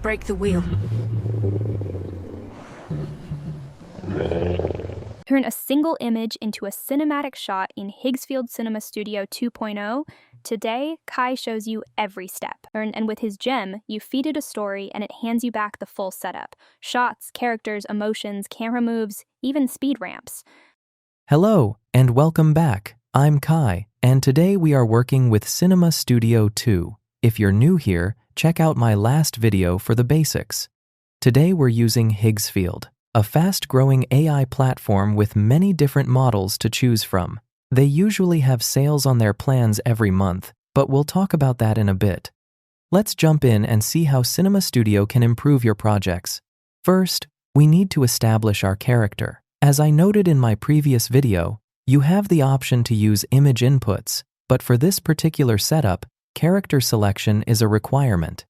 Break the wheel. Turn a single image into a cinematic shot in Higgsfield Cinema Studio 2.0. Today, Kai shows you every step. And with his gem, you feed it a story and it hands you back the full setup. Shots, characters, emotions, camera moves, even speed ramps. Hello, and welcome back. I'm Kai, and today we are working with Cinema Studio 2. If you're new here, check out my last video for the basics. Today we're using Higgsfield, a fast-growing AI platform with many different models to choose from. They usually have sales on their plans every month, but we'll talk about that in a bit. Let's jump in and see how Cinema Studio can improve your projects. First, we need to establish our character. As I noted in my previous video, you have the option to use image inputs, but for this particular setup, character selection is a requirement.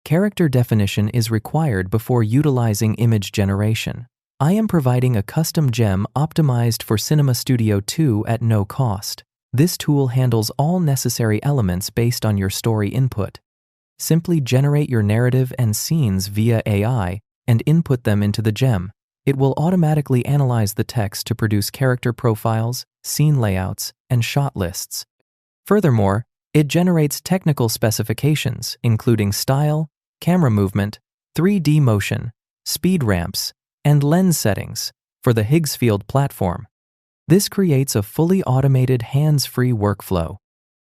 Character definition is required before utilizing image generation. I am providing a custom gem optimized for Cinema Studio 2 at no cost. This tool handles all necessary elements based on your story input. Simply generate your narrative and scenes via AI and input them into the gem. It will automatically analyze the text to produce character profiles, scene layouts, and shot lists. Furthermore, it generates technical specifications, including style, camera movement, 3D motion, speed ramps, and lens settings for the Higgsfield platform. This creates a fully automated hands-free workflow.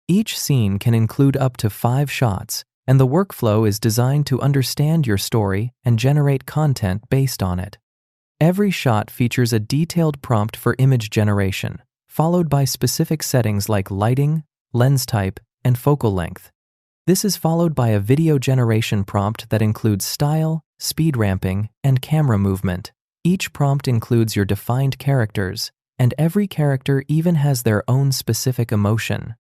Each scene can include up to 5 shots, and the workflow is designed to understand your story and generate content based on it. Every shot features a detailed prompt for image generation, followed by specific settings like lighting, lens type, and focal length. This is followed by a video generation prompt that includes style, speed ramping, and camera movement. Each prompt includes your defined characters, and every character even has their own specific emotion.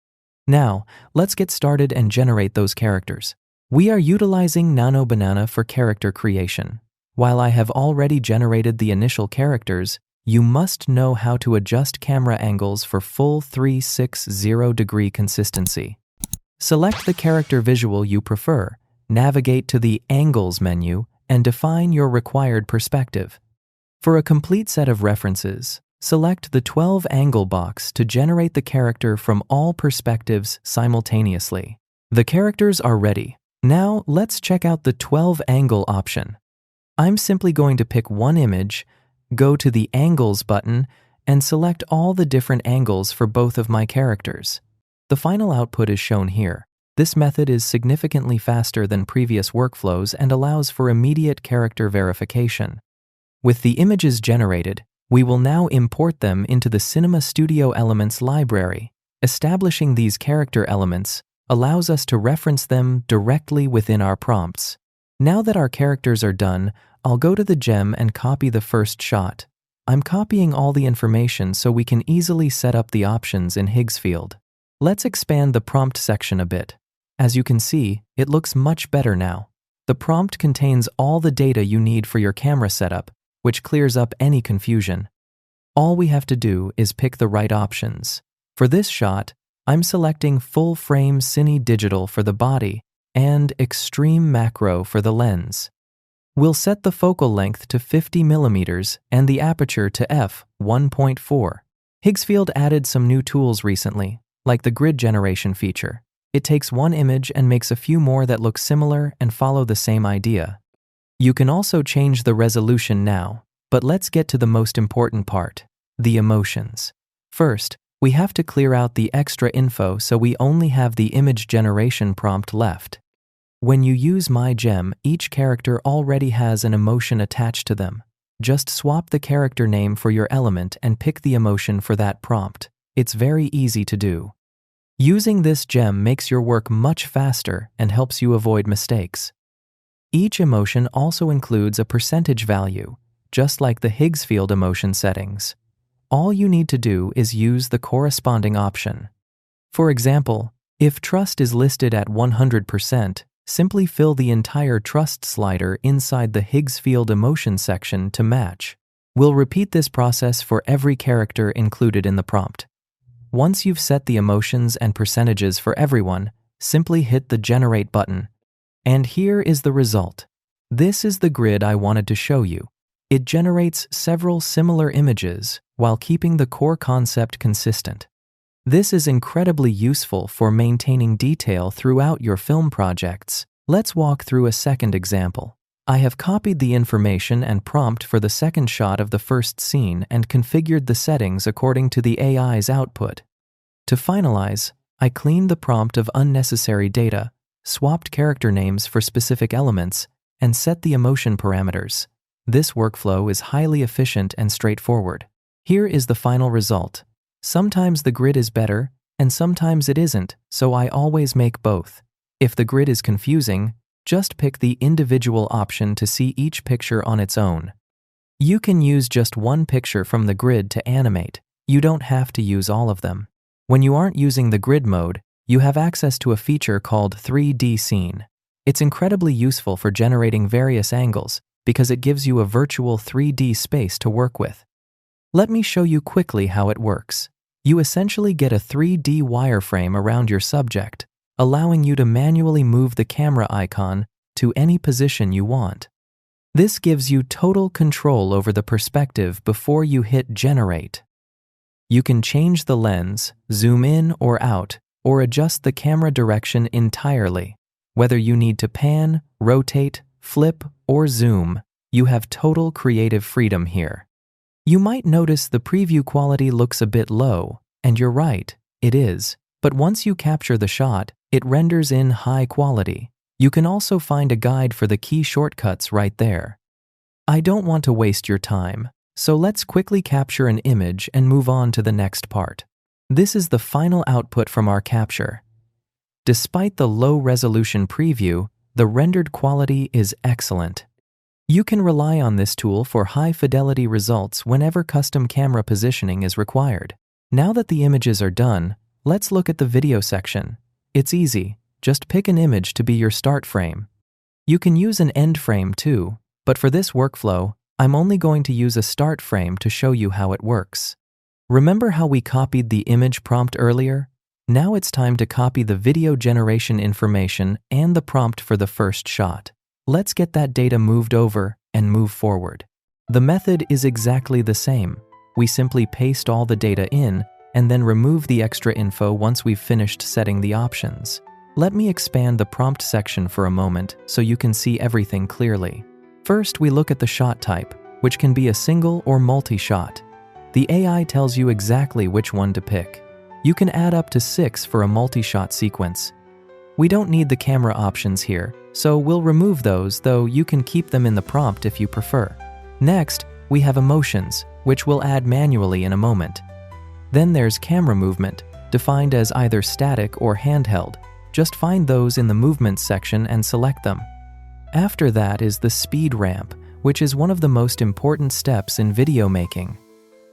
Now, let's get started and generate those characters. We are utilizing Nano for character creation. While I have already generated the initial characters, you must know how to adjust camera angles for full 360-degree consistency. Select the character visual you prefer, navigate to the Angles menu, and define your required perspective. For a complete set of references, select the 12 angle box to generate the character from all perspectives simultaneously. The characters are ready. Now let's check out the 12 angle option. I'm simply going to pick one image, go to the Angles button, and select all the different angles for both of my characters. The final output is shown here. This method is significantly faster than previous workflows and allows for immediate character verification. With the images generated, we will now import them into the Cinema Studio Elements library. Establishing these character elements allows us to reference them directly within our prompts. Now that our characters are done, I'll go to the gem and copy the first shot. I'm copying all the information so we can easily set up the options in Higgsfield. Let's expand the prompt section a bit. As you can see, it looks much better now. The prompt contains all the data you need for your camera setup, which clears up any confusion. All we have to do is pick the right options. For this shot, I'm selecting full frame Cine Digital for the body and extreme macro for the lens. We'll set the focal length to 50 mm and the aperture to f1.4. Higgsfield added some new tools recently, like the grid generation feature. It takes one image and makes a few more that look similar and follow the same idea. You can also change the resolution now, but let's get to the most important part, the emotions. First, we have to clear out the extra info so we only have the image generation prompt left. When you use My Gem, each character already has an emotion attached to them. Just swap the character name for your element and pick the emotion for that prompt. It's very easy to do. Using this gem makes your work much faster and helps you avoid mistakes. Each emotion also includes a percentage value, just like the Higgsfield emotion settings. All you need to do is use the corresponding option. For example, if trust is listed at 100%, simply fill the entire trust slider inside the Higgsfield emotion section to match. We'll repeat this process for every character included in the prompt. Once you've set the emotions and percentages for everyone, simply hit the Generate button. And here is the result. This is the grid I wanted to show you. It generates several similar images while keeping the core concept consistent. This is incredibly useful for maintaining detail throughout your film projects. Let's walk through a second example. I have copied the information and prompt for the second shot of the first scene and configured the settings according to the AI's output. To finalize, I cleaned the prompt of unnecessary data, swapped character names for specific elements, and set the emotion parameters. This workflow is highly efficient and straightforward. Here is the final result. Sometimes the grid is better, and sometimes it isn't, so I always make both. If the grid is confusing, just pick the individual option to see each picture on its own. You can use just one picture from the grid to animate. You don't have to use all of them. When you aren't using the grid mode, you have access to a feature called 3D Scene. It's incredibly useful for generating various angles because it gives you a virtual 3D space to work with. Let me show you quickly how it works. You essentially get a 3D wireframe around your subject, allowing you to manually move the camera icon to any position you want. This gives you total control over the perspective before you hit Generate. You can change the lens, zoom in or out, or adjust the camera direction entirely. Whether you need to pan, rotate, flip, or zoom, you have total creative freedom here. You might notice the preview quality looks a bit low, and you're right, it is. But once you capture the shot, it renders in high quality. You can also find a guide for the key shortcuts right there. I don't want to waste your time, so let's quickly capture an image and move on to the next part. This is the final output from our capture. Despite the low-resolution preview, the rendered quality is excellent. You can rely on this tool for high-fidelity results whenever custom camera positioning is required. Now that the images are done, let's look at the video section. It's easy, just pick an image to be your start frame. You can use an end frame too, but for this workflow, I'm only going to use a start frame to show you how it works. Remember how we copied the image prompt earlier? Now it's time to copy the video generation information and the prompt for the first shot. Let's get that data moved over and move forward. The method is exactly the same. We simply paste all the data in and then remove the extra info once we've finished setting the options. Let me expand the prompt section for a moment so you can see everything clearly. First, we look at the shot type, which can be a single or multi-shot. The AI tells you exactly which one to pick. You can add up to 6 for a multi-shot sequence. We don't need the camera options here, so we'll remove those, though you can keep them in the prompt if you prefer. Next, we have emotions, which we'll add manually in a moment. Then there's camera movement, defined as either static or handheld. Just find those in the movements section and select them. After that is the speed ramp, which is one of the most important steps in video making.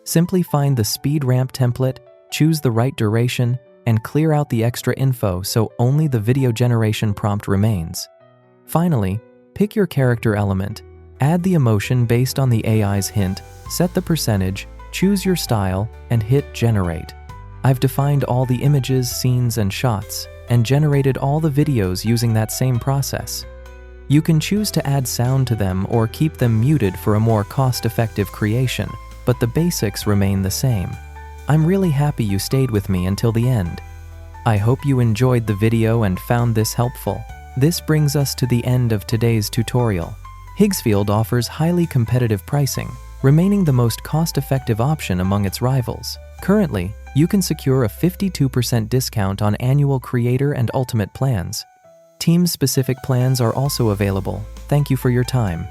Simply find the speed ramp template, choose the right duration, and clear out the extra info so only the video generation prompt remains. Finally, pick your character element, add the emotion based on the AI's hint, set the percentage, choose your style, and hit Generate. I've defined all the images, scenes, and shots, and generated all the videos using that same process. You can choose to add sound to them or keep them muted for a more cost-effective creation, but the basics remain the same. I'm really happy you stayed with me until the end. I hope you enjoyed the video and found this helpful. This brings us to the end of today's tutorial. Higgsfield offers highly competitive pricing, remaining the most cost-effective option among its rivals. Currently, you can secure a 52% discount on annual Creator and Ultimate plans. Team-specific plans are also available. Thank you for your time.